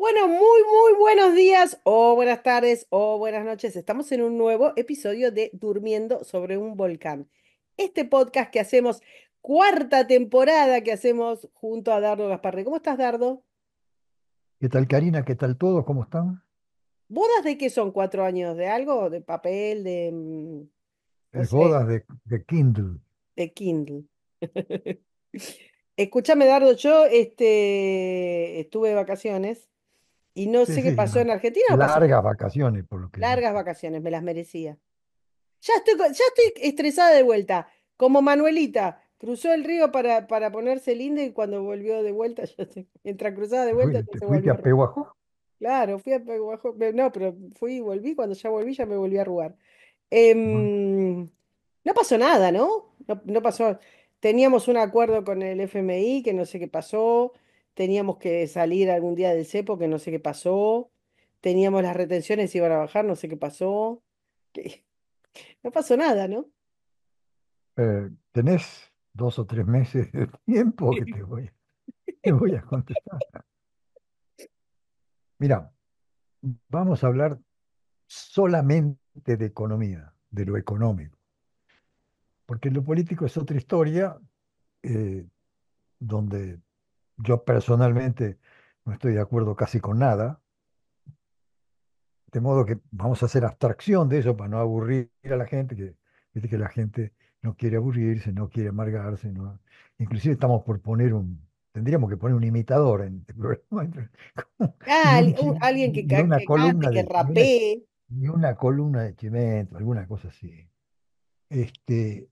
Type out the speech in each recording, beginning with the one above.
Bueno, muy buenos días o buenas tardes o buenas noches. Estamos en un nuevo episodio de Durmiendo sobre un volcán. Este podcast que hacemos, cuarta temporada que hacemos junto a Dardo Gasparri. ¿Cómo estás, Dardo? ¿Qué tal, Karina? ¿Qué tal todos? ¿Cómo están? ¿Bodas de qué son 4 años? ¿De algo? ¿De papel? ¿De, no sé, Bodas de Kindle. de Kindle? Escúchame, Dardo, yo estuve de vacaciones y no Sí, sé qué sí, pasó en Argentina, no pasó largas vacaciones, por lo que vi. largas vacaciones, me las merecía. Ya estoy estresada de vuelta, como Manuelita. Cruzó el río para ponerse linda y cuando volvió de vuelta, mientras cruzaba de vuelta, ya Te se fuiste volvió a a arrugar. Pehuajó? Claro, fui a no, pero fui y volví, cuando ya volví ya me volví a arrugar. Bueno, Em, no pasó nada, ¿no? No pasó. Teníamos un acuerdo con el FMI que no sé qué pasó. Teníamos que salir algún día del cepo que no sé qué pasó. Teníamos las retenciones iban a bajar, no sé qué pasó. Que- No pasó nada, ¿no? tenés 2 o 3 meses de tiempo que te voy a contestar. Mira, vamos a hablar solamente de economía, de lo económico, porque lo político es otra historia, eh, donde yo personalmente no estoy de acuerdo casi con nada. De modo que vamos a hacer abstracción de eso para no aburrir a la gente, que viste que la gente no quiere aburrirse, no quiere amargarse, no. Inclusive estamos por tendríamos que poner un imitador en este programa, Ah, y, alguien que, y una que cante, columna que de, rapee. y una columna de Chimento, alguna cosa así. Este,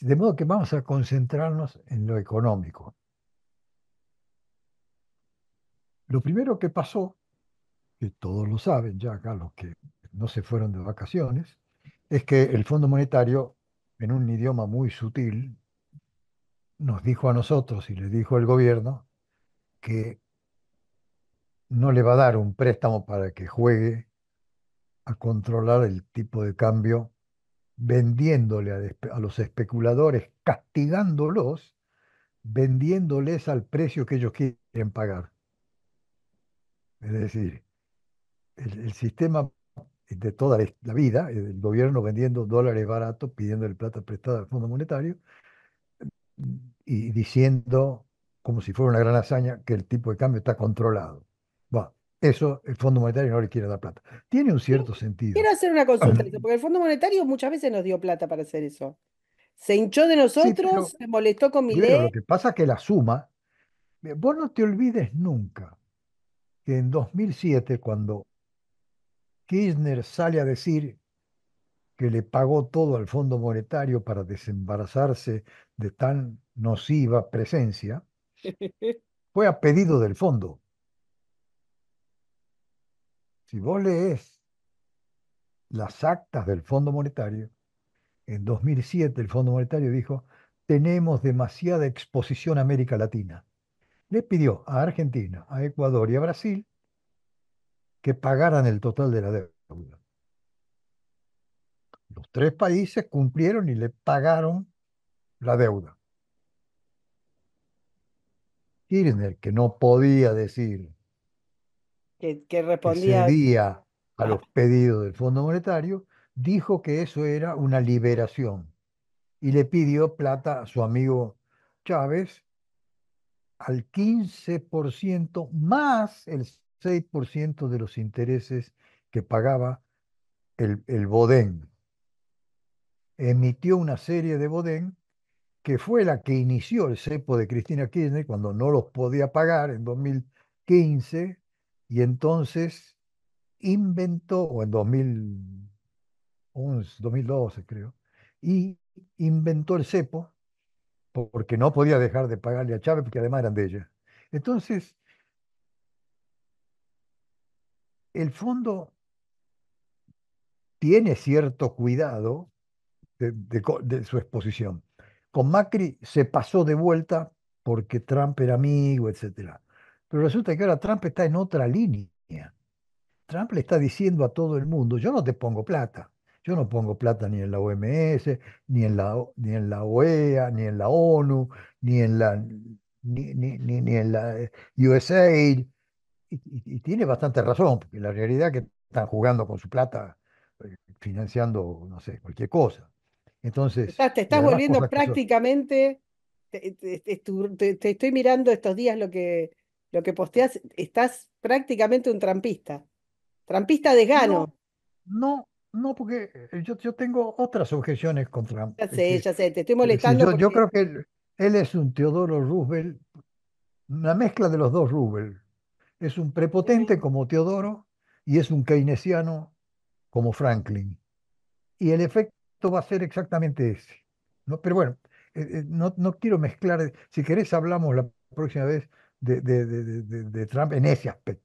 de modo que vamos a concentrarnos en lo económico. Lo primero que pasó, que todos lo saben ya acá, los que no se fueron de vacaciones, es que el Fondo Monetario, en un idioma muy sutil, nos dijo a nosotros y le dijo al gobierno que no le va a dar un préstamo para que juegue a controlar el tipo de cambio, vendiéndole a los especuladores, castigándolos, vendiéndoles al precio que ellos quieren pagar. Es decir, el sistema de toda la vida, el gobierno vendiendo dólares baratos, pidiendo plata prestada al Fondo Monetario y diciendo, como si fuera una gran hazaña, que el tipo de cambio está controlado. Bueno, eso el Fondo Monetario no le quiere dar plata. Tiene un cierto Quiero sentido. hacer una consulta, eso, porque el Fondo Monetario muchas veces nos dio plata para hacer eso. Se hinchó de Sí, nosotros, se molestó con pero lo Milei. que pasa es que la suma, vos no te olvides nunca que en 2007, cuando Kirchner sale a decir que le pagó todo al Fondo Monetario para desembarazarse de tan nociva presencia, fue a pedido del fondo. Si vos lees las actas del Fondo Monetario, en 2007 el Fondo Monetario dijo, tenemos demasiada exposición a América Latina. Le pidió a Argentina, a Ecuador y a Brasil que pagaran el total de la deuda. Los tres países cumplieron y le pagaron la deuda. Kirchner, que no podía decir Que que respondía. cedía a Ah, los pedidos del Fondo Monetario, dijo que eso era una liberación y le pidió plata a su amigo Chávez al 15% más el 6% de los intereses que pagaba el Bodén. Emitió una serie de Bodén que fue la que inició el cepo de Cristina Kirchner cuando no los podía pagar en 2015 y entonces inventó, o en 2011, 2012 creo, y inventó el cepo porque no podía dejar de pagarle a Chávez porque además eran de ella. Entonces, el fondo tiene cierto cuidado de su exposición. Con Macri se pasó de vuelta porque Trump era amigo, etcétera. Pero resulta que ahora Trump está en otra línea. Trump le está diciendo a todo el mundo, yo no te pongo plata. Yo no pongo plata ni en la OMS, ni en la OEA, ni en la ONU, ni en la USAID. y tiene bastante razón, porque la realidad es que están jugando con su plata, financiando, no sé, cualquier cosa. Entonces, Te y estás además volviendo cosas que son, prácticamente, te estoy mirando estos días lo que posteas, estás prácticamente un trampista, trampista de no, gano. no, porque yo tengo otras objeciones contra, Ya sé, te estoy es decir, molestando yo porque creo que él es un Teodoro Roosevelt, una mezcla de los dos Roosevelt. Es un prepotente como Teodoro y es un keynesiano como Franklin. Y el efecto va a ser exactamente ese. ¿No? Pero bueno, no quiero mezclar. Si querés, hablamos la próxima vez de Trump en ese aspecto.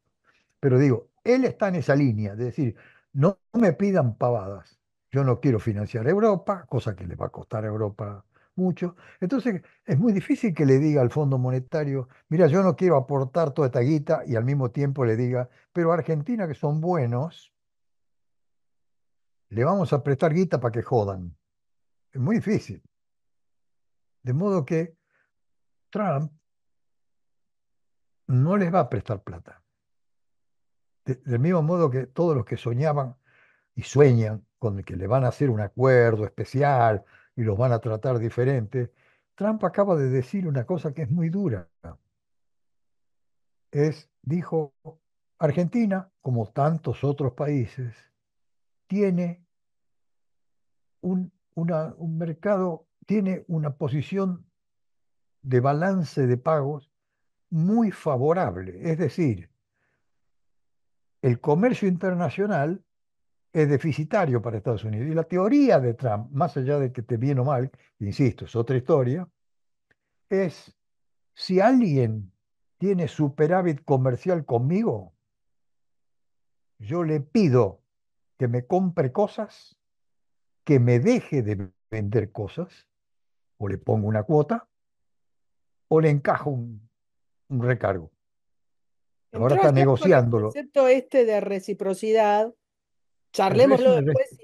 Pero digo, él está en esa línea, de decir, no me pidan pavadas. Yo no quiero financiar a Europa, cosa que le va a costar a Europa mucho. Entonces, es muy difícil que le diga al Fondo Monetario, mira, yo no quiero aportar toda esta guita y al mismo tiempo le diga, pero a Argentina, que son buenos, le vamos a prestar guita para que jodan. Es muy difícil. De modo que Trump no les va a prestar plata. Del mismo modo que todos los que soñaban y sueñan con que le van a hacer un acuerdo especial y los van a tratar diferente, Trump acaba de decir una cosa que es muy dura. Dijo, Argentina, como tantos otros países, tiene un mercado, tiene una posición de balance de pagos muy favorable. Es decir, el comercio internacional es deficitario para Estados Unidos. Y la teoría de Trump, más allá de que esté bien o mal, insisto, es otra historia, es si alguien tiene superávit comercial conmigo, yo le pido que me compre cosas, que me deje de vender cosas, o le pongo una cuota, o le encajo un recargo. Ahora entró está acá con el negociándolo. concepto este de reciprocidad. Pero es Charlémoslo una... después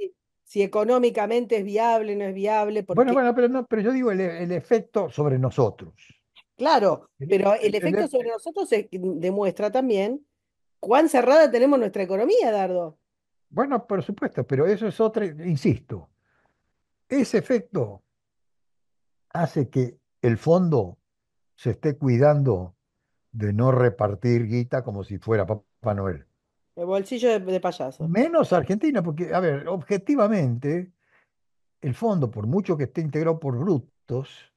si económicamente es viable, no es viable, Bueno, porque, bueno, pero, no, pero yo digo el efecto sobre nosotros. claro, El- pero el el- efecto sobre el- nosotros demuestra también cuán cerrada tenemos nuestra economía, Dardo. bueno, por supuesto, pero eso es otra, insisto, ese efecto hace que el fondo se esté cuidando de no repartir guita como si fuera Papá Noel. El bolsillo de payaso. Menos Argentina, porque, a ver, objetivamente, el fondo, por mucho que esté integrado por brutos,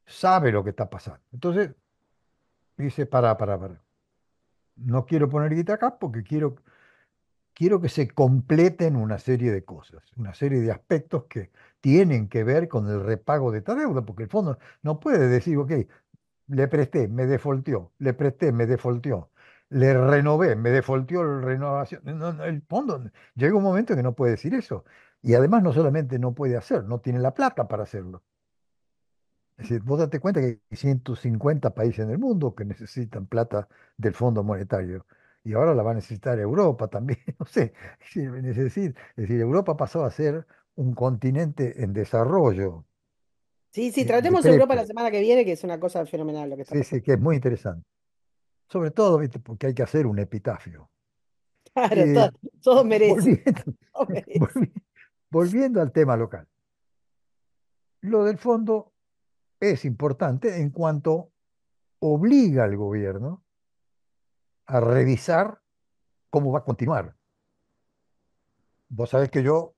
sabe lo que está pasando. Entonces, dice, para. No quiero poner guita acá porque quiero que se completen una serie de cosas, una serie de aspectos que tienen que ver con el repago de esta deuda, porque el fondo no puede decir, ok, le presté, me defolteó, le presté, me defolteó, le renové, me defolteó la renovación. El fondo llega un momento que no puede decir eso. Y además no solamente no puede hacer, no tiene la plata para hacerlo. Es decir, vos date cuenta que hay 150 países en el mundo que necesitan plata del Fondo Monetario. Y ahora la va a necesitar Europa también. No sé, es decir, Europa pasó a ser un continente en desarrollo, Sí, sí, de tratemos Europa la prepo. semana que viene, que es una cosa fenomenal lo que está Sí, sí, pasando. que es muy interesante. Sobre todo, ¿viste? Porque hay que hacer un epitafio. Claro, Eh, todos merecen, volviendo, todos merecen. volvi- volviendo al tema local. Lo del fondo es importante en cuanto obliga al gobierno a revisar cómo va a continuar. Vos sabés que yo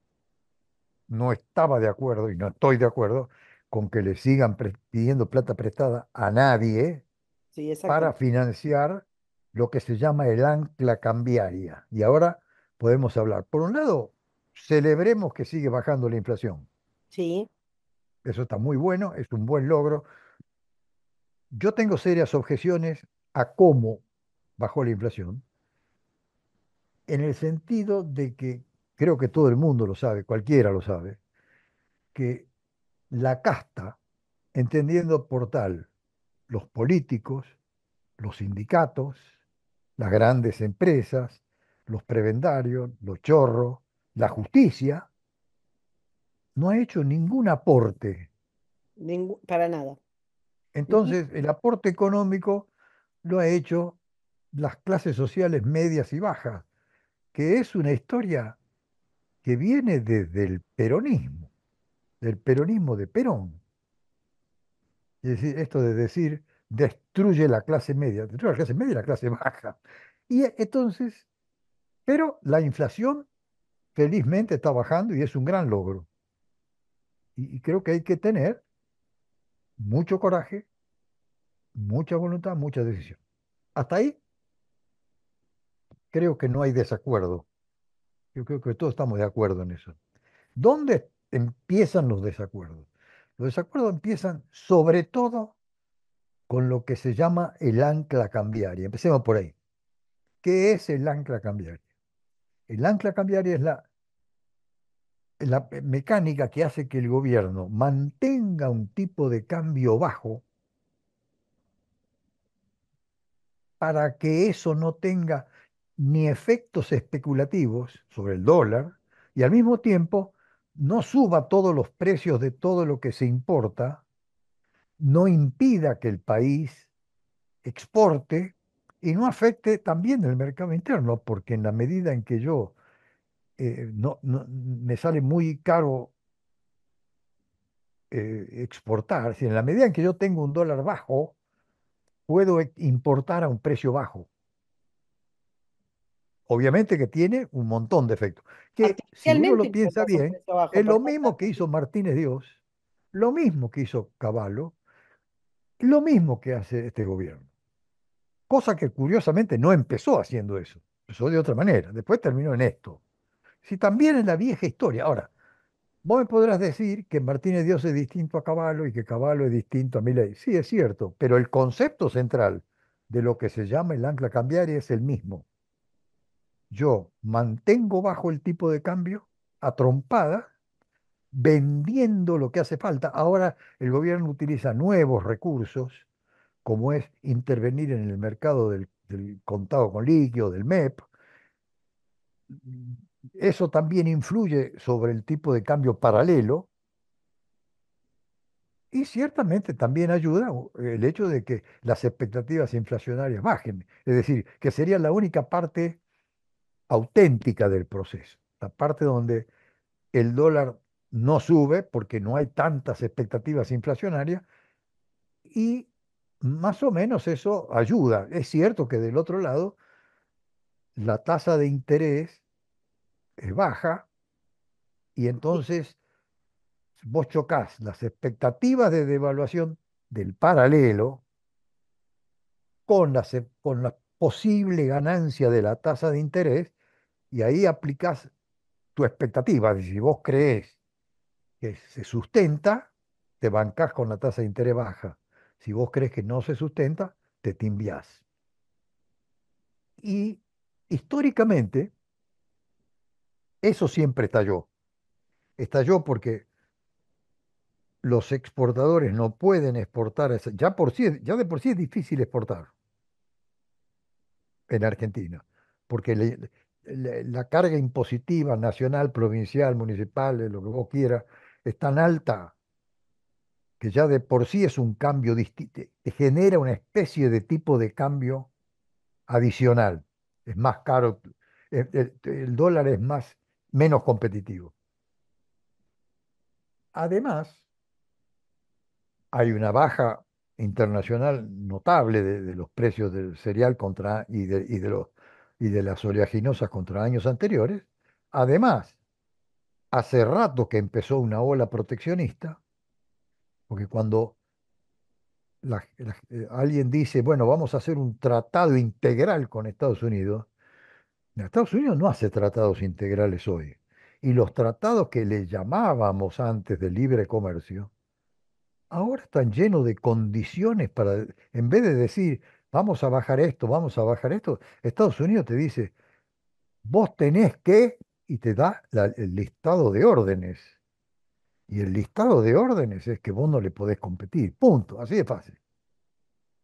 no estaba de acuerdo y no estoy de acuerdo con que le sigan pidiendo plata prestada a nadie Sí, para exactamente. financiar lo que se llama el ancla cambiaria. Y ahora podemos hablar. Por un lado, celebremos que sigue bajando la inflación. Sí, Eso está muy bueno, es un buen logro. Yo tengo serias objeciones a cómo bajó la inflación, en el sentido de que creo que todo el mundo lo sabe, cualquiera lo sabe, que la casta, entendiendo por tal los políticos, los sindicatos, las grandes empresas, los prebendarios, los chorros, la justicia, no ha hecho ningún aporte. para nada. Entonces, el aporte económico lo ha hecho las clases sociales medias y bajas, que es una historia que viene desde el peronismo, del peronismo de Perón. Es decir, esto de decir, destruye la clase media, destruye la clase media y la clase baja. Y entonces, pero la inflación felizmente está bajando y es un gran logro. Y creo que hay que tener mucho coraje, mucha voluntad, mucha decisión. Hasta ahí creo que no hay desacuerdo. Yo creo que todos estamos de acuerdo en eso. ¿Dónde empiezan los desacuerdos? Los desacuerdos empiezan sobre todo con lo que se llama el ancla cambiaria. Empecemos por ahí. ¿Qué es el ancla cambiaria? El ancla cambiaria es la mecánica que hace que el gobierno mantenga un tipo de cambio bajo para que eso no tenga ni efectos especulativos sobre el dólar y al mismo tiempo no suba todos los precios de todo lo que se importa, no impida que el país exporte y no afecte también el mercado interno, porque en la medida en que yo me sale muy caro exportar, si en la medida en que yo tengo un dólar bajo, puedo importar a un precio bajo. Obviamente que tiene un montón de efectos, que si uno Artificialmente lo piensa importas un bien, precio bajo, es lo pero no es mismo que hizo Martínez Dios, lo mismo que hizo Cavallo, lo mismo que hace este gobierno. Cosa que curiosamente no empezó haciendo eso, empezó de otra manera, después terminó en esto. Si también en la vieja historia. Ahora, vos me podrás decir que Martínez Dios es distinto a Cavallo y que Cavallo es distinto a Milei. Sí, es cierto, pero el concepto central de lo que se llama el ancla cambiaria es el mismo. Yo mantengo bajo el tipo de cambio a trompada, vendiendo lo que hace falta. Ahora el gobierno utiliza nuevos recursos, como es intervenir en el mercado del contado con líquido, del MEP. Eso también influye sobre el tipo de cambio paralelo y ciertamente también ayuda el hecho de que las expectativas inflacionarias bajen. Es decir, que sería la única parte auténtica del proceso, la parte donde el dólar no sube porque no hay tantas expectativas inflacionarias y más o menos eso ayuda. Es cierto que del otro lado la tasa de interés es baja y entonces vos chocás las expectativas de devaluación del paralelo con la posible ganancia de la tasa de interés y ahí aplicás tu expectativa. Si vos creés que se sustenta, te bancás con la tasa de interés baja. Si vos crees que no se sustenta, te timbiás. Y históricamente, eso siempre estalló. Estalló porque los exportadores no pueden exportar, ya de por sí es difícil exportar en Argentina, porque la carga impositiva nacional, provincial, municipal, de lo que vos quieras, es tan alta que ya de por sí es un cambio distinto, genera una especie de tipo de cambio adicional. Es más caro, el dólar es menos competitivo. Además, hay una baja internacional notable de los precios del cereal y de las oleaginosas contra años anteriores. Además, hace rato que empezó una ola proteccionista, porque cuando alguien dice, bueno, vamos a hacer un tratado integral con Estados Unidos, Estados Unidos no hace tratados integrales hoy. Y los tratados que le llamábamos antes de libre comercio, ahora están llenos de condiciones para, en vez de decir, vamos a bajar esto, Estados Unidos te dice, vos tenés que, y te da el listado de órdenes. Y el listado de órdenes es que vos no le podés competir. Punto. Así de fácil.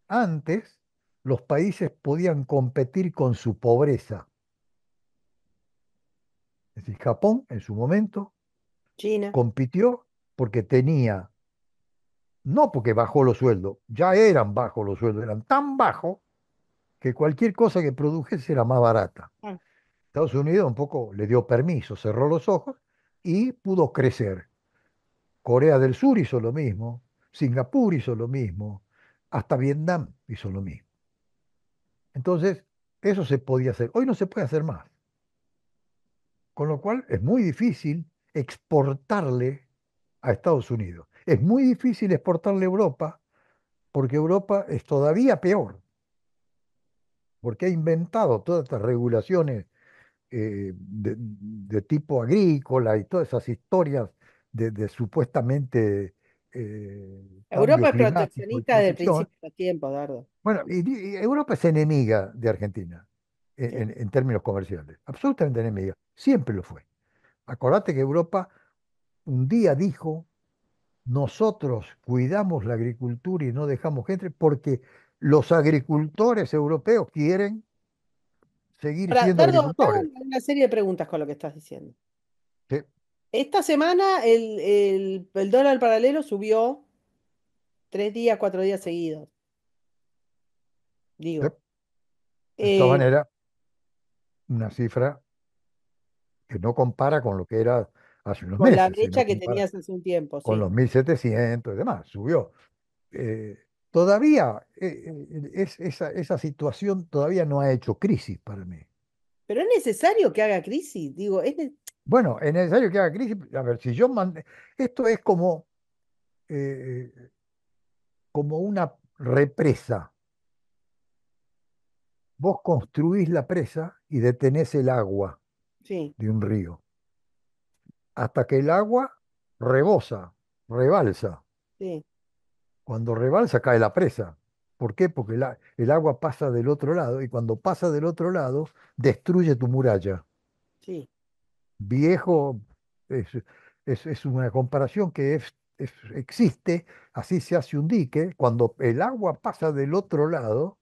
Antes, los países podían competir con su pobreza. Es decir, Japón en su momento China. compitió porque tenía, no porque bajó los sueldos, ya eran bajos los sueldos, eran tan bajos que cualquier cosa que produjese era más barata. Ah, Estados Unidos un poco le dio permiso, cerró los ojos y pudo crecer. Corea del Sur hizo lo mismo, Singapur hizo lo mismo, hasta Vietnam hizo lo mismo. Entonces, eso se podía hacer. Hoy no se puede hacer más. Con lo cual es muy difícil exportarle a Estados Unidos. Es muy difícil exportarle a Europa porque Europa es todavía peor, porque ha inventado todas estas regulaciones de tipo agrícola y todas esas historias de supuestamente Europa cambio es climático y proteccionista desde el protección. principio de los tiempos, Dardo. Bueno, y Europa es enemiga de Argentina Sí. en términos comerciales, absolutamente enemiga, siempre lo fue. Acordate que Europa un día dijo, nosotros cuidamos la agricultura y no dejamos gente porque los agricultores europeos quieren seguir Ahora, siendo Dardo, te hago agricultores. una serie de preguntas con lo que estás diciendo. Sí, Esta semana el dólar paralelo subió 3 días, 4 días seguidos, sí. digo. De todas Eh, maneras, una cifra que no compara con lo que era hace unos con la meses, sino brecha que compara tenías hace un tiempo, con sí. los 1.700 y demás, subió. Todavía esa situación todavía no ha hecho crisis para mí. Pero es necesario que haga crisis, digo, Bueno, es necesario que haga crisis. A ver, si yo esto es como una represa. Vos construís la presa y detenés el agua sí, de un río, hasta que el agua rebosa, rebalsa. sí, Cuando rebalsa cae la presa. ¿Por qué? Porque el agua pasa del otro lado y cuando pasa del otro lado destruye tu muralla. sí, Viejo, es, es una comparación que existe, así se hace un dique, cuando el agua pasa del otro lado,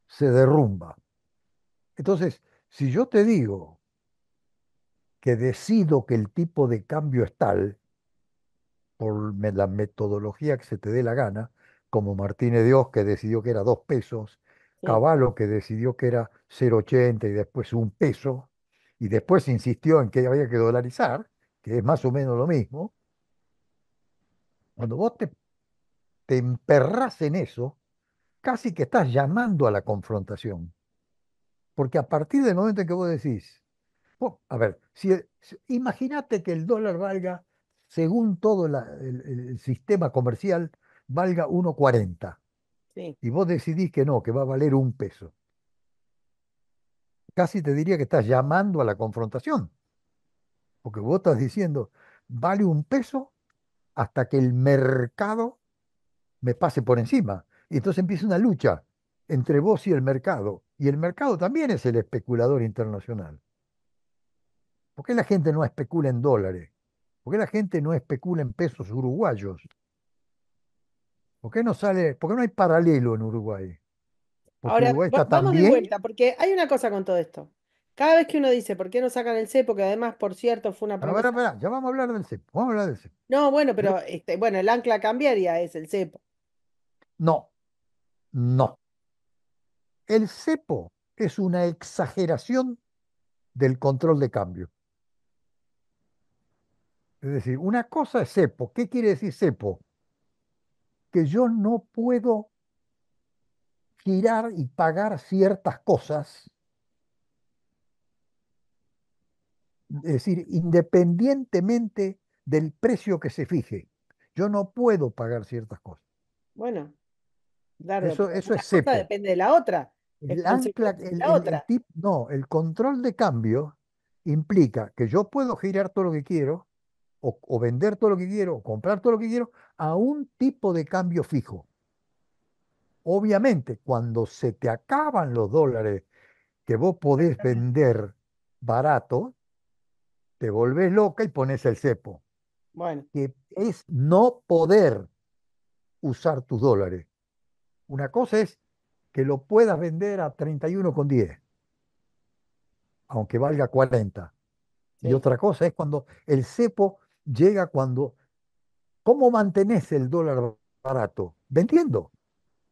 se derrumba. Entonces, si yo te digo que decido que el tipo de cambio es tal, por la metodología que se te dé la gana, como Martínez Dios que decidió que era 2 pesos, sí. Cavallo que decidió que era 0,80 y después 1 peso, y después insistió en que había que dolarizar, que es más o menos lo mismo, cuando vos te emperrás en eso, casi que estás llamando a la confrontación, porque a partir del momento en que vos decís, a ver, imagínate que el dólar valga, según todo el sistema comercial, valga 1,40 Sí. y vos decidís que no, que va a valer 1 peso. Casi te diría que estás llamando a la confrontación, porque vos estás diciendo, vale 1 peso hasta que el mercado me pase por encima. Y entonces empieza una lucha entre vos y el mercado. Y el mercado también es el especulador internacional. ¿Por qué la gente no especula en dólares? ¿Por qué la gente no especula en pesos uruguayos? ¿Por qué no hay paralelo en Uruguay? Porque Ahora, Uruguay está tan vamos de bien. vuelta, porque hay una cosa con todo esto. Cada vez que uno dice, ¿por qué no sacan el cepo? Que además, por cierto, fue una A ver, a promesa. ver, ya vamos a hablar del CEP. Vamos a hablar del CEP. No, bueno, Yo- pero bueno, el ancla cambiaria es el cepo. no, no. El cepo es una exageración del control de cambio. Es decir, una cosa es cepo. ¿Qué quiere decir cepo? Que yo no puedo girar y pagar ciertas cosas, es decir, independientemente del precio que se fije. Yo no puedo pagar ciertas cosas. Bueno, Dardo, Eso, pero eso es una cosa cepo. depende de la otra. Es El ancla, consecuencia de la otra. no, el control de cambio implica que yo puedo girar todo lo que quiero, o vender todo lo que quiero, o comprar todo lo que quiero, a un tipo de cambio fijo. Obviamente, cuando se te acaban los dólares que vos podés vender barato, te volvés loca y pones el cepo, Bueno, que es no poder usar tus dólares. Una cosa es que lo puedas vender a 31,10, aunque valga 40. Y sí. otra cosa es cuando el cepo llega ¿cómo mantenés el dólar barato? Vendiendo.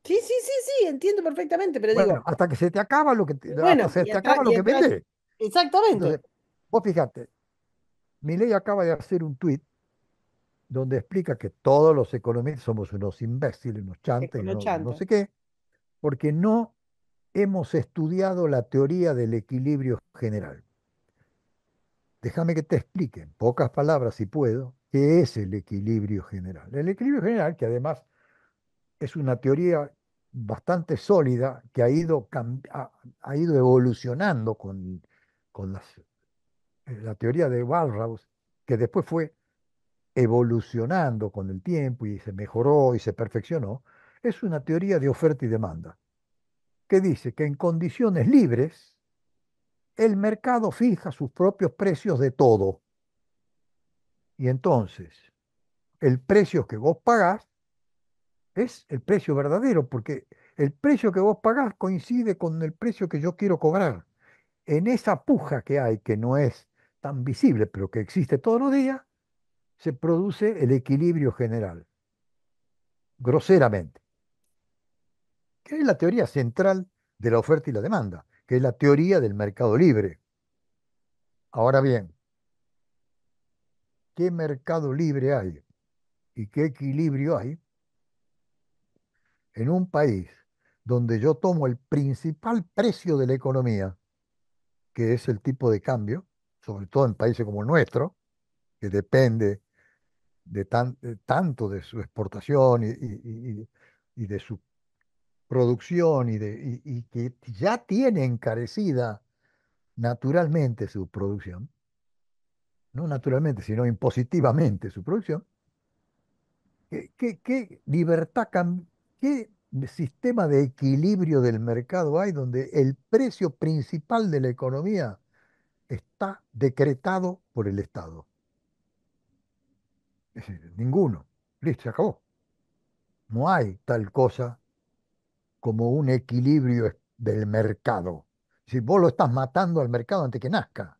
Sí, sí, sí, sí, entiendo perfectamente, pero Bueno, digo, hasta que se te acaba hasta bueno, se te acaba lo y que atrás, vendés. exactamente, Entonces, vos fíjate, Milei acaba de hacer un tuit donde explica que todos los economistas somos unos imbéciles, unos es chantes, con los no chantas. sé qué, porque no hemos estudiado la teoría del equilibrio general. Déjame que te explique, en pocas palabras, si puedo, qué es el equilibrio general. El equilibrio general, que además es una teoría bastante sólida que ha ido evolucionando con la teoría de Walras, que después fue evolucionando con el tiempo y se mejoró y se perfeccionó, es una teoría de oferta y demanda, que dice que en condiciones libres el mercado fija sus propios precios de todo. Y entonces el precio que vos pagás es el precio verdadero, porque el precio que vos pagás coincide con el precio que yo quiero cobrar. En esa puja que hay, que no es tan visible, pero que existe todos los días, se produce el equilibrio general, groseramente, que es la teoría central de la oferta y la demanda, que es la teoría del mercado libre. Ahora bien, ¿qué mercado libre hay y qué equilibrio hay en un país donde yo tomo el principal precio de la economía, que es el tipo de cambio, sobre todo en países como el nuestro, que depende de tanto de su exportación y de su producción y que ya tiene encarecida naturalmente su producción, no naturalmente, sino impositivamente su producción, ¿qué libertad, qué sistema de equilibrio del mercado hay donde el precio principal de la economía está decretado por el Estado? Es decir, ninguno. Listo, se acabó. No hay tal cosa como un equilibrio del mercado. Si vos lo estás matando al mercado antes que nazca,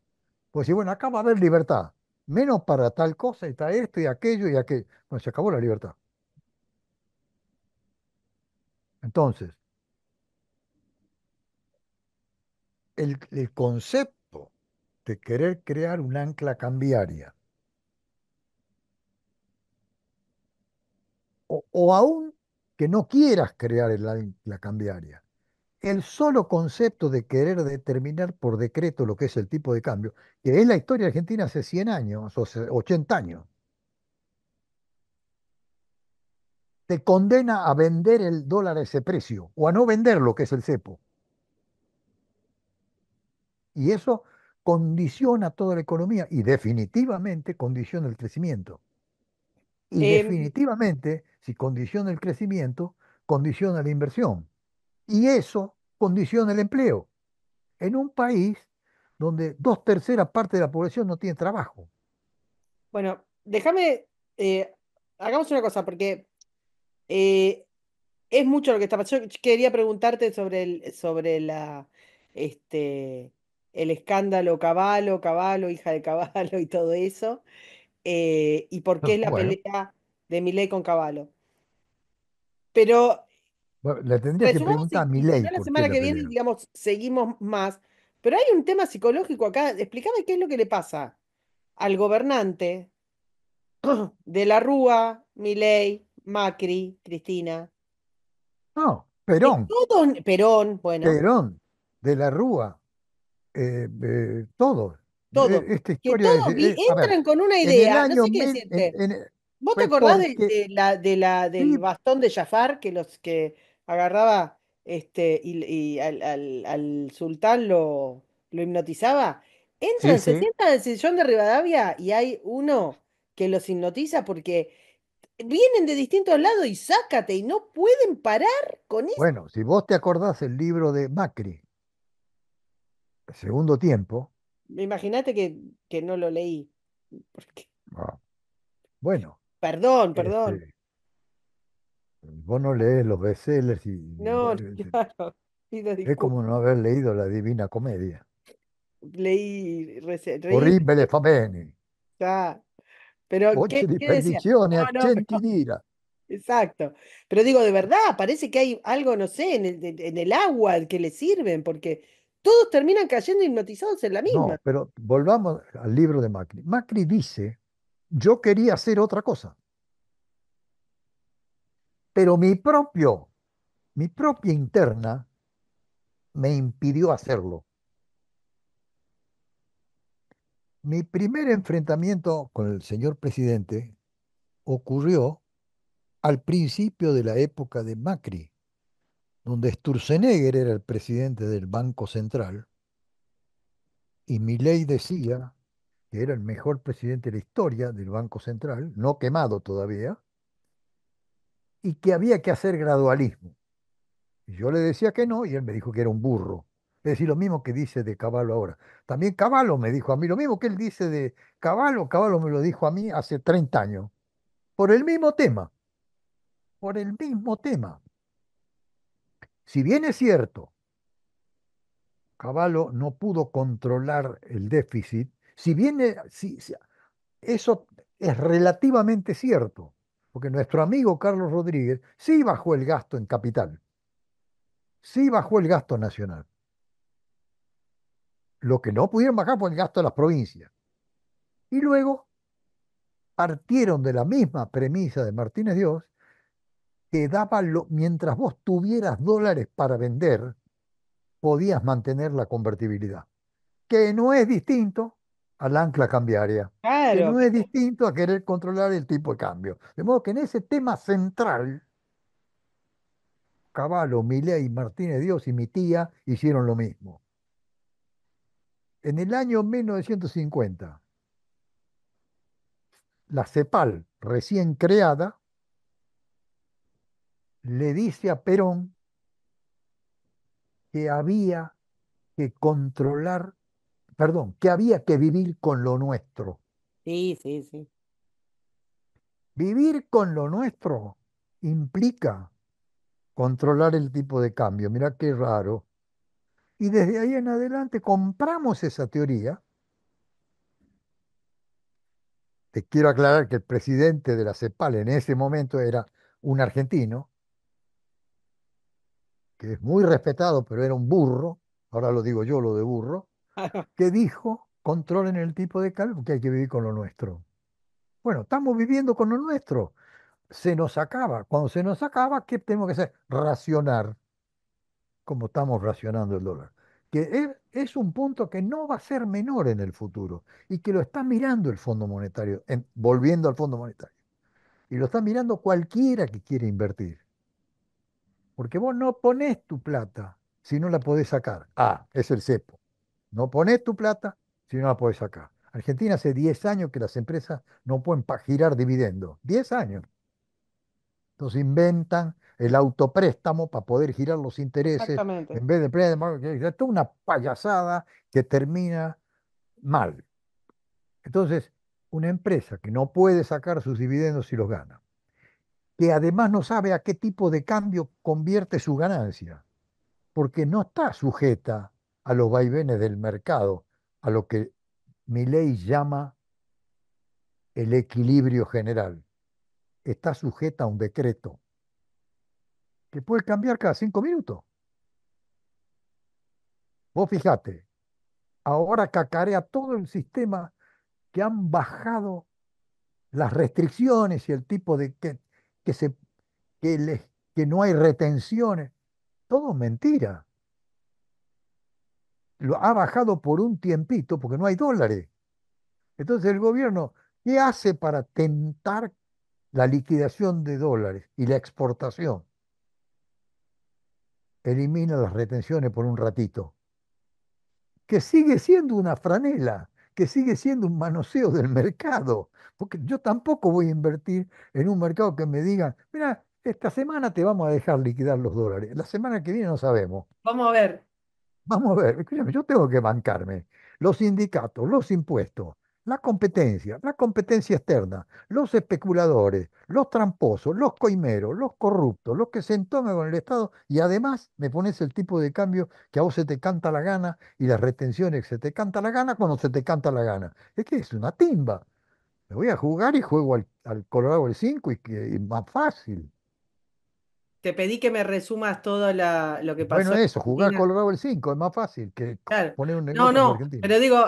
pues si bueno, acá va a haber libertad, menos para tal cosa, y está esto y aquello y aquello. Bueno, se acabó la libertad. Entonces, el concepto de querer crear un ancla cambiaria, o aún que no quieras crear el ancla cambiaria, el solo concepto de querer determinar por decreto lo que es el tipo de cambio, que es la historia argentina hace 100 años o 80 años, te condena a vender el dólar a ese precio o a no venderlo, que es el cepo. Y eso condiciona toda la economía y definitivamente condiciona el crecimiento. Y Em, definitivamente, si condiciona el crecimiento, condiciona la inversión. Y eso condiciona el empleo en un país donde dos terceras partes de la población no tiene trabajo. bueno, déjame, hagamos una cosa, porque eh, es mucho lo que está pasando. Yo quería preguntarte sobre este, el escándalo Caballo, hija de Caballo y todo eso, y por qué es la Bueno, pelea de Milei con Caballo. Pero bueno, le tendrías que resumamos preguntar a y si Milei no la por qué semana la que viene, pelea. digamos, seguimos más. Pero hay un tema psicológico acá. Explícame qué es lo que le pasa al gobernante de la Rúa, Milei, Macri, Cristina, No, que Perón, todos, Perón, bueno, Perón, de la Rúa, todos. todos, Esta que historia todos a ver, entran con una en el idea, no año sé qué 1000, decirte. ¿Vos te fue acordás porque, del sí, bastón de Jafar que los que agarraba y al sultán lo hipnotizaba? sí, Entran, se sí, sientan en el sillón de Rivadavia y hay uno que los hipnotiza porque vienen de distintos lados y sácate y no pueden parar con eso. bueno, si vos te acordás el libro de Macri, el segundo tiempo, Imagínate que no lo leí. Porque- ah, bueno, perdón. este, vos no lees los bestsellers No, claro, pido es como disculpas. no haber leído la Divina Comedia. Leí, reí, Horrible famene, ya. Pero, voce di qué decía? perdizione, No, no, accenti d'ira. Exacto. Pero digo, de verdad, parece que hay algo, no sé, en el agua al que le sirven, porque todos terminan cayendo hipnotizados en la misma. No, pero volvamos al libro de Macri. Macri dice, yo quería hacer otra cosa, pero mi propia interna me impidió hacerlo. Mi primer enfrentamiento con el señor presidente ocurrió al principio de la época de Macri, donde Sturzenegger era el presidente del Banco Central y Milei decía que era el mejor presidente de la historia del Banco Central, no quemado todavía, y que había que hacer gradualismo. Y yo le decía que no, y él me dijo que era un burro. Es decir, lo mismo que dice de Cavallo ahora. También Cavallo me dijo a mí, lo mismo que él dice de Cavallo, Cavallo me lo dijo a mí hace 30 años, por el mismo tema, por el mismo tema. Si bien es cierto, Cavallo no pudo controlar el déficit, si bien eso es relativamente cierto, porque nuestro amigo Carlos Rodríguez sí bajó el gasto en capital, sí bajó el gasto nacional. Lo que no pudieron bajar fue el gasto de las provincias. Y luego partieron de la misma premisa de Martínez Dios, que mientras vos tuvieras dólares para vender, podías mantener la convertibilidad, que no es distinto al ancla cambiaria, que Claro, no es distinto a querer controlar el tipo de cambio. De modo que en ese tema central, Cavallo, Milei, Martínez Dios y mi tía hicieron lo mismo. En el año 1950, la CEPAL, recién creada, le dice a Perón que había que controlar, perdón, que había que vivir con lo nuestro. sí, sí, sí. Vivir con lo nuestro implica controlar el tipo de cambio. Mira qué raro. Y desde ahí en adelante compramos esa teoría. Te quiero aclarar que el presidente de la CEPAL en ese momento era un argentino, que es muy respetado, pero era un burro, ahora lo digo yo, lo de burro, que dijo, controlen el tipo de cambio porque hay que vivir con lo nuestro. Bueno, estamos viviendo con lo nuestro. Se nos acaba. Cuando se nos acaba, ¿qué tenemos que hacer? Racionar, como estamos racionando el dólar. Que es un punto que no va a ser menor en el futuro y que lo está mirando el Fondo Monetario, volviendo al Fondo Monetario. Y lo está mirando cualquiera que quiere invertir. Porque vos no ponés tu plata si no la podés sacar. Ah, es el cepo. No ponés tu plata si no la podés sacar. Argentina hace 10 años que las empresas no pueden girar dividendos. 10 años. Entonces inventan el autopréstamo para poder girar los intereses Exactamente. en vez de préstamo. Es toda una payasada que termina mal. Entonces, una empresa que no puede sacar sus dividendos si los gana, que además no sabe a qué tipo de cambio convierte su ganancia, porque no está sujeta a los vaivenes del mercado, a lo que Milei llama el equilibrio general. Está sujeta a un decreto que puede cambiar cada 5 minutos. Vos fijate, ahora cacarea todo el sistema que han bajado las restricciones y el tipo de que, se, que, les- que no hay retenciones. Todo mentira. Lo ha bajado por un tiempito porque no hay dólares. Entonces el gobierno, ¿qué hace para tentar la liquidación de dólares y la exportación? Elimina las retenciones por un ratito, que sigue siendo una franela, que sigue siendo un manoseo del mercado, porque yo tampoco voy a invertir en un mercado que me digan, mira, esta semana te vamos a dejar liquidar los dólares, la semana que viene no sabemos. Vamos a ver. Vamos a ver, escúchame, yo tengo que bancarme los sindicatos, los impuestos, la competencia externa, los especuladores, los tramposos, los coimeros, los corruptos, los que se entoman con el Estado y además me pones el tipo de cambio que a vos se te canta la gana y las retenciones que se te canta la gana cuando se te canta la gana. Es que es una timba. Me voy a jugar y juego al Colorado el 5 y que es más fácil. Te pedí que me resumas todo lo que pasó Bueno, en eso, jugar Argentina. Colorado el 5 es más fácil que Claro. poner un No, negocio en la no, Argentina. pero digo,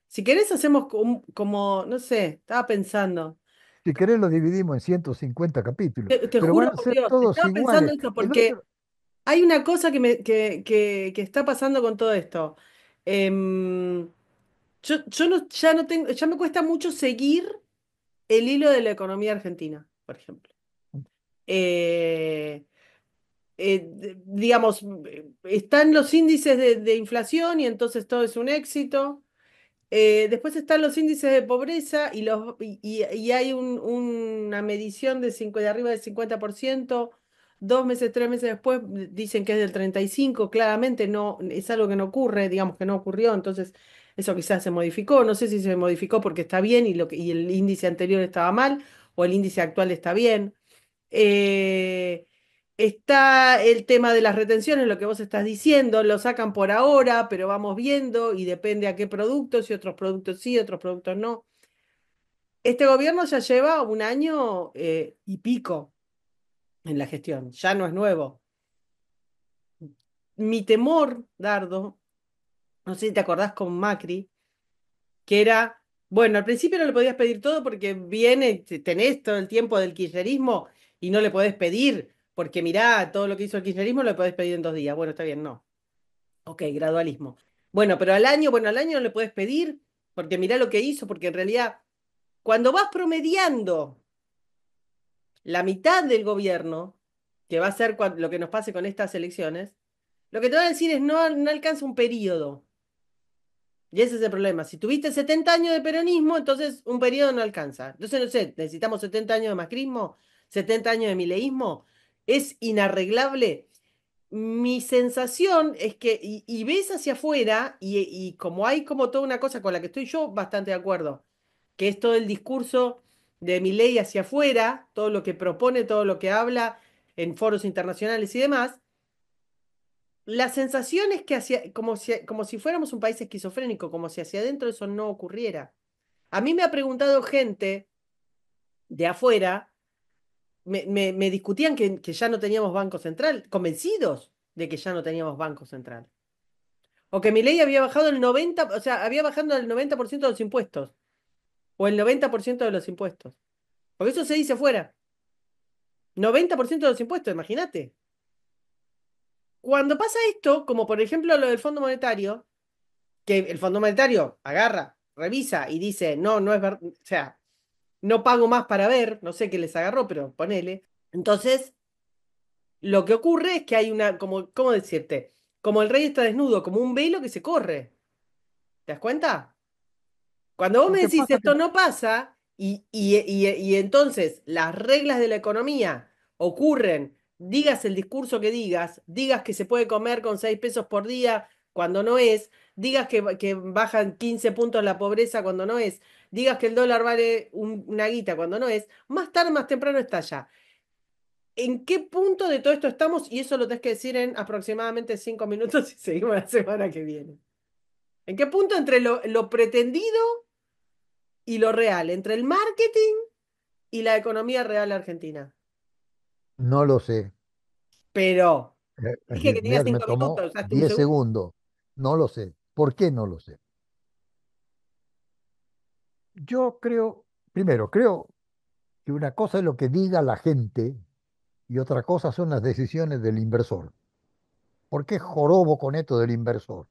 si querés hacemos como, no sé, estaba pensando. Si querés lo dividimos en 150 capítulos, Te pero juro van a por ser Dios, todos estaba pensando iguales. eso El porque otro, hay una cosa que está pasando con todo esto. Em, yo ya no tengo, ya me cuesta mucho seguir el hilo de la economía argentina, por ejemplo. Eh, digamos, están los índices de inflación y entonces todo es un éxito. Después están los índices de pobreza y hay una medición de arriba del 50%. 2 meses, 3 meses después dicen que es del 35%. Claramente no, es algo que no ocurre, digamos que no ocurrió, entonces eso quizás se modificó. No sé si se modificó porque está bien y el índice anterior estaba mal o el índice actual está bien. Eh, Está el tema de las retenciones, lo que vos estás diciendo, lo sacan por ahora, pero vamos viendo y depende a qué productos, y otros productos sí, otros productos no. Este gobierno ya lleva un año y pico en la gestión, ya no es nuevo. Mi temor, Dardo, no sé si te acordás con Macri, que era, bueno, al principio no le podías pedir todo porque tenés todo el tiempo del kirchnerismo y no le podés pedir, porque mirá, todo lo que hizo el kirchnerismo lo podés pedir en 2 días. Bueno, está bien, no. Ok, gradualismo. Bueno, pero al año no le puedes pedir, porque mirá lo que hizo, porque en realidad, cuando vas promediando la mitad del gobierno, que va a ser lo que nos pase con estas elecciones, lo que te van a decir es no alcanza un periodo. Y ese es el problema. Si tuviste 70 años de peronismo, entonces un periodo no alcanza. Entonces, no sé, necesitamos 70 años de macrismo, 70 años de mileísmo. Es inarreglable. Mi sensación es que, y ves hacia afuera, y como hay como toda una cosa con la que estoy yo bastante de acuerdo, que es todo el discurso de Milei hacia afuera, todo lo que propone, todo lo que habla en foros internacionales y demás, la sensación es que como si fuéramos un país esquizofrénico, como si hacia adentro eso no ocurriera. A mí me ha preguntado gente de afuera, me discutían que ya no teníamos Banco Central, convencidos de que ya no teníamos Banco Central. O que Milei había bajado el 90, o sea, había bajado el 90% de los impuestos. O el 90% de los impuestos. Porque eso se dice fuera. 90% de los impuestos, imagínate. Cuando pasa esto, como por ejemplo lo del Fondo Monetario, que el Fondo Monetario agarra, revisa y dice, no, no es verdad, o sea, no pago más para ver, no sé qué les agarró, pero ponele. Entonces, lo que ocurre es que hay una, como, ¿cómo decirte? Como el rey está desnudo, como un velo que se corre. ¿Te das cuenta? Cuando vos lo me que decís pasa que esto no pasa y entonces las reglas de la economía ocurren, digas el discurso que digas que se puede comer con 6 pesos por día cuando no es, digas que bajan 15 puntos la pobreza cuando no es, digas que el dólar vale una guita cuando no es, más tarde, más temprano está allá. ¿En qué punto de todo esto estamos? Y eso lo tenés que decir en aproximadamente 5 minutos y seguimos la semana que viene. ¿En qué punto entre lo pretendido y lo real, entre el marketing y la economía real argentina? no lo sé. Pero dije que tenía Mira que me 5 minutos, tomó usaste un 10 segundo. segundos. No lo sé. ¿Por qué no lo sé? Yo creo, primero, creo que una cosa es lo que diga la gente y otra cosa son las decisiones del inversor. ¿Por qué jorobo con esto del inversor?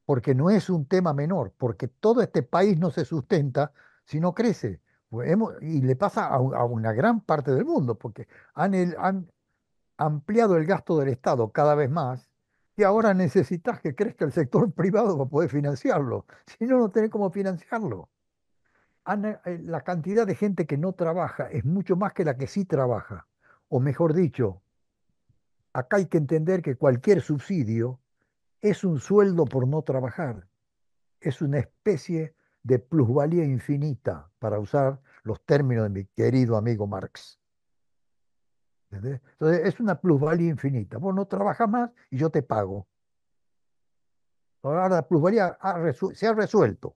Porque no es un tema menor, porque todo este país no se sustenta si no crece. Pues y le pasa a una gran parte del mundo, porque han ampliado el gasto del Estado cada vez más y ahora necesitas que crezca el sector privado para poder financiarlo. Si no, no tenés cómo financiarlo. La cantidad de gente que no trabaja es mucho más que la que sí trabaja. O mejor dicho, acá hay que entender que cualquier subsidio es un sueldo por no trabajar. Es una especie de plusvalía infinita, para usar los términos de mi querido amigo Marx. ¿Entendés? Entonces, es una plusvalía infinita. Vos no trabajas más y yo te pago. Ahora la plusvalía se ha resuelto.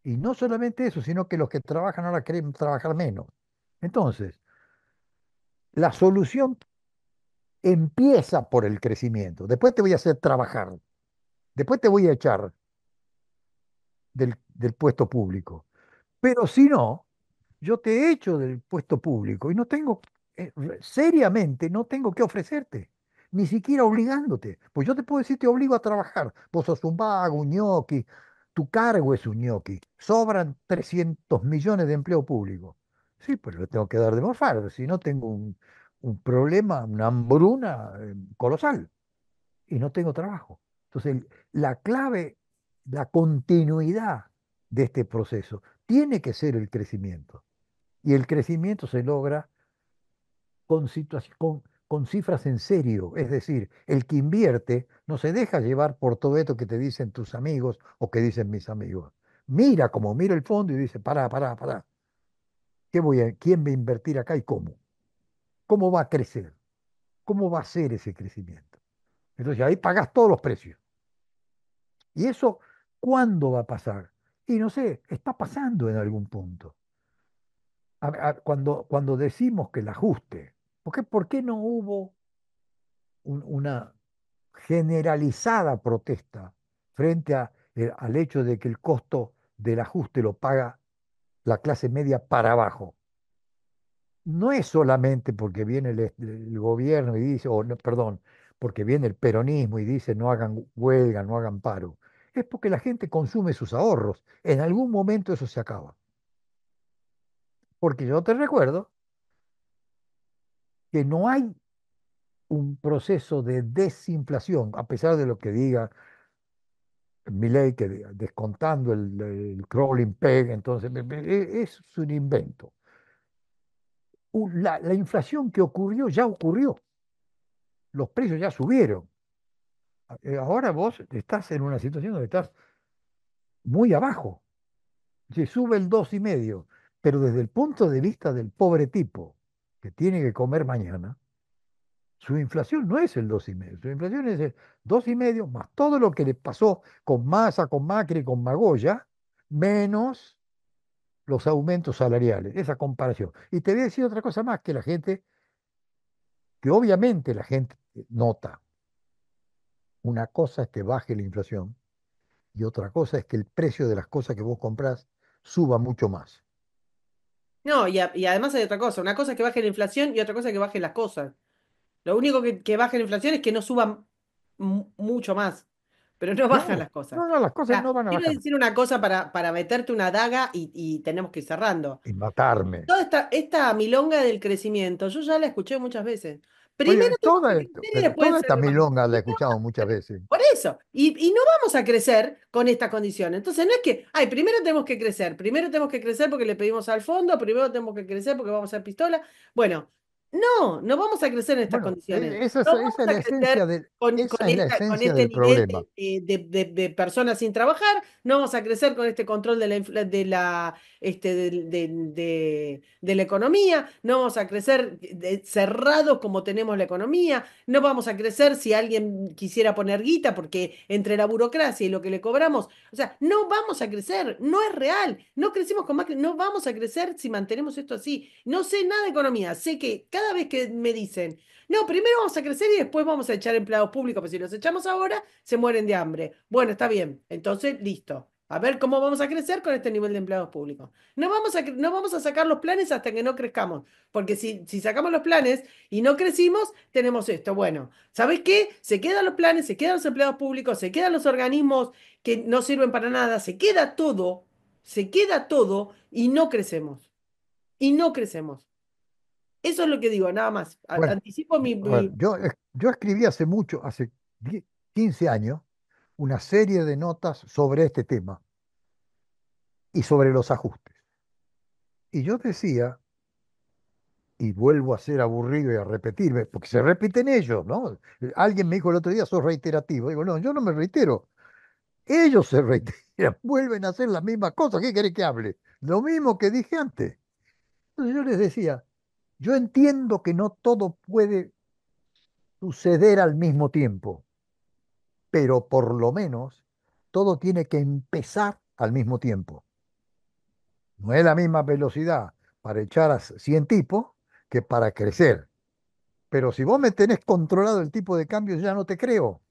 Y no solamente eso, sino que los que trabajan ahora quieren trabajar menos. Entonces, la solución empieza por el crecimiento. Después te voy a hacer trabajar. Después te voy a echar del puesto público. Pero si no, yo te echo del puesto público y no tengo, seriamente, no tengo que ofrecerte, ni siquiera obligándote. Pues yo te puedo decir, te obligo a trabajar. Vos sos un vago, un ñoqui, tu cargo es un ñoqui. Sobran 300 millones de empleo público. Sí, pero le tengo que dar de morfar, si no tengo un problema, una hambruna colosal y no tengo trabajo. Entonces, la clave, la continuidad de este proceso tiene que ser el crecimiento. Y el crecimiento se logra con cifras en serio. Es decir, el que invierte no se deja llevar por todo esto que te dicen tus amigos o que dicen mis amigos. Mira como mira el fondo y dice, pará, pará, pará. ¿Quién va a invertir acá y cómo? ¿Cómo va a crecer? ¿Cómo va a ser ese crecimiento? Entonces ahí pagas todos los precios. ¿Y eso cuándo va a pasar? Y no sé, está pasando en algún punto. Cuando decimos que el ajuste, por qué no hubo una generalizada protesta frente al hecho de que el costo del ajuste lo paga la clase media para abajo? No es solamente porque viene el gobierno y dice, o no, perdón, porque viene el peronismo y dice no hagan huelga, no hagan paro. Es porque la gente consume sus ahorros. En algún momento eso se acaba. Porque yo te recuerdo que no hay un proceso de desinflación, a pesar de lo que diga Milei, que descontando el crawling peg, entonces es un invento. La inflación que ocurrió ya ocurrió, los precios ya subieron. Ahora vos estás en una situación donde estás muy abajo. Se sube el 2,5, pero desde el punto de vista del pobre tipo que tiene que comer mañana, su inflación no es el 2,5, su inflación es el 2,5 más todo lo que le pasó con Massa, con Macri, con Magoya, menos los aumentos salariales, esa comparación. Y te voy a decir otra cosa más que obviamente la gente nota. Una cosa es que baje la inflación y otra cosa es que el precio de las cosas que vos comprás suba mucho más. No, y además hay otra cosa es que baje la inflación y otra cosa es que bajen las cosas. Lo único que baja la inflación es que no suban mucho más, pero no bajan Claro, las cosas. no, no, las cosas no van a Quiero bajar. decir una cosa para meterte una daga y tenemos que ir cerrando. Y matarme. Toda esta milonga del crecimiento, yo ya la escuché muchas veces. Oye, Primero tenemos que crecer y pero después toda ser esta más. milonga la he escuchado muchas veces. Por eso, y no vamos a crecer con esta condición. Entonces, no es que, ay, primero tenemos que crecer, primero tenemos que crecer porque le pedimos al fondo, primero tenemos que crecer porque vamos a hacer pistola. Bueno, no vamos a crecer en estas Bueno, condiciones. esa, No esa vamos es a la crecer esencia esa es la con esencia este del nivel problema. de personas sin trabajar, no vamos a crecer con este control de la economía, no vamos a crecer cerrados como tenemos la economía, no vamos a crecer si alguien quisiera poner guita, porque entre la burocracia y lo que le cobramos, o sea, no vamos a crecer, no es real, no crecimos con más, no vamos a crecer si mantenemos esto así. No sé nada de economía, sé que cada vez que me dicen, no, primero vamos a crecer y después vamos a echar empleados públicos, pero si los echamos ahora, se mueren de hambre. Bueno, está bien, entonces listo. A ver cómo vamos a crecer con este nivel de empleados públicos. No vamos a sacar los planes hasta que no crezcamos, porque si sacamos los planes y no crecimos, tenemos esto. Bueno, ¿sabes qué? Se quedan los planes, se quedan los empleados públicos, se quedan los organismos que no sirven para nada, se queda todo y no crecemos. Y no crecemos. Eso es lo que digo, nada más. Bueno, Anticipo a ver, yo escribí hace mucho, hace 15 años, una serie de notas sobre este tema y sobre los ajustes. Y yo decía, y vuelvo a ser aburrido y a repetirme, porque se repiten ellos, ¿no? Alguien me dijo el otro día, sos reiterativo. Digo, no, yo no me reitero. Ellos se reiteran, vuelven a hacer la misma cosa. ¿Qué querés que hable? Lo mismo que dije antes. Entonces yo les decía, yo entiendo que no todo puede suceder al mismo tiempo, pero por lo menos todo tiene que empezar al mismo tiempo. No es la misma velocidad para echar a 100 tipos que para crecer. Pero si vos me tenés controlado el tipo de cambio, ya no te creo,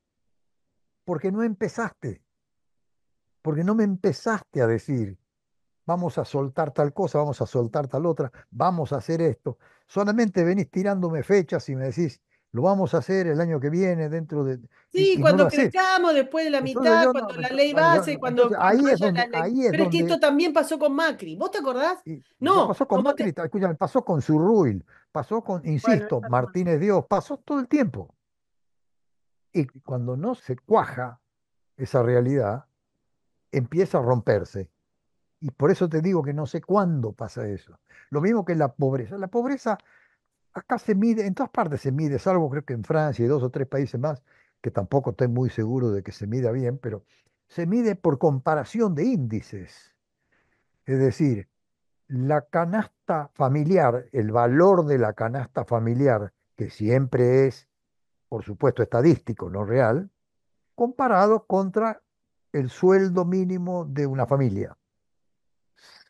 porque no empezaste, porque no me empezaste a decir, vamos a soltar tal cosa, vamos a soltar tal otra, vamos a hacer esto. Solamente venís tirándome fechas y me decís, lo vamos a hacer el año que viene, dentro de... Sí, Y no lo cuando haces. crezcamos, después de la Entonces mitad, yo no, cuando la ley bueno, base, entonces cuando haya la ley. ahí es Pero es que esto donde también pasó con Macri. ¿Vos te acordás? y ya No, pasó con como Macri, te... escúchame, pasó con Zurruil, pasó con, Bueno, es insisto, verdad. Martínez Dios, pasó todo el tiempo. Y cuando no se cuaja esa realidad, empieza a romperse. Y por eso te digo que no sé cuándo pasa eso. Lo mismo que la pobreza. La pobreza acá se mide, en todas partes se mide, salvo creo que en Francia y dos o tres países más, que tampoco estoy muy seguro de que se mida bien, pero se mide por comparación de índices. Es decir, la canasta familiar, el valor de la canasta familiar, que siempre es, por supuesto, estadístico, no real, comparado contra el sueldo mínimo de una familia.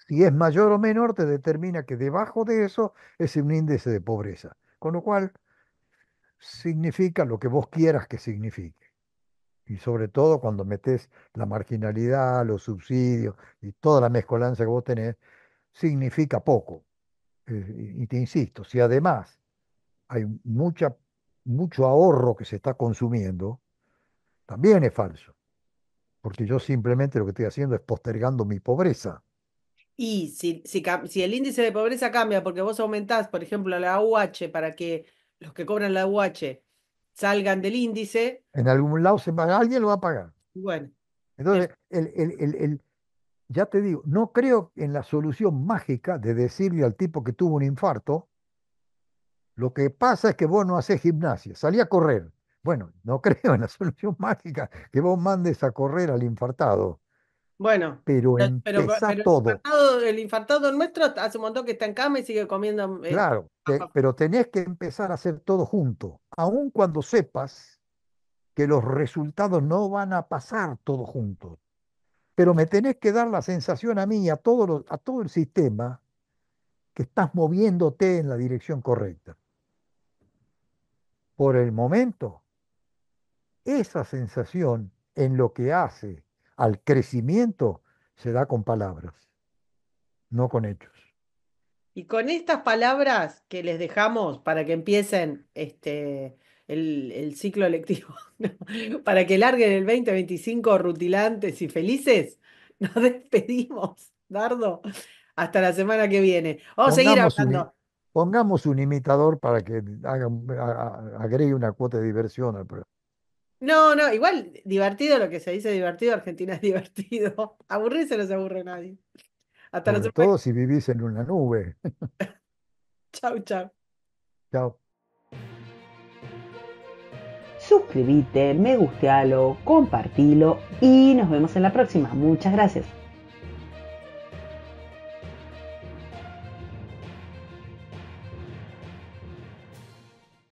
Si es mayor o menor, te determina que debajo de eso es un índice de pobreza. Con lo cual, significa lo que vos quieras que signifique. Y sobre todo cuando metes la marginalidad, los subsidios y toda la mezcolanza que vos tenés, significa poco. Y te insisto, si además hay mucho ahorro que se está consumiendo, también es falso, porque yo simplemente lo que estoy haciendo es postergando mi pobreza. Y si el índice de pobreza cambia porque vos aumentás, por ejemplo, la UH para que los que cobran la UH salgan del índice, En algún lado alguien lo va a pagar. bueno, es- Entonces, ya te digo, no creo en la solución mágica de decirle al tipo que tuvo un infarto, lo que pasa es que vos no haces gimnasia, salí a correr. Bueno, no creo en la solución mágica que vos mandes a correr al infartado, bueno, pero empezá pero todo. el infartado nuestro hace un montón que está en cama y sigue comiendo Claro, papas. pero tenés que empezar a hacer todo junto, aun cuando sepas que los resultados no van a pasar todos juntos. Pero me tenés que dar la sensación a mí y a todo el sistema que estás moviéndote en la dirección correcta. Por el momento, esa sensación en lo que hace al crecimiento se da con palabras, no con hechos. Y con estas palabras que les dejamos para que empiecen el ciclo lectivo, ¿no? Para que larguen el 2025 rutilantes y felices, nos despedimos, Dardo. Hasta la semana que viene. Vamos a seguir Pongamos un, i- hablando. pongamos un imitador para que agregue una cuota de diversión al programa. No, no, igual divertido lo que se dice divertido, Argentina es divertido. Aburrirse no se aburre nadie. Hasta la Sobre semana todo que si vivís en una nube. Chau, chau. Chao. Suscríbete, me gustealo, compartilo y nos vemos en la próxima. Muchas gracias.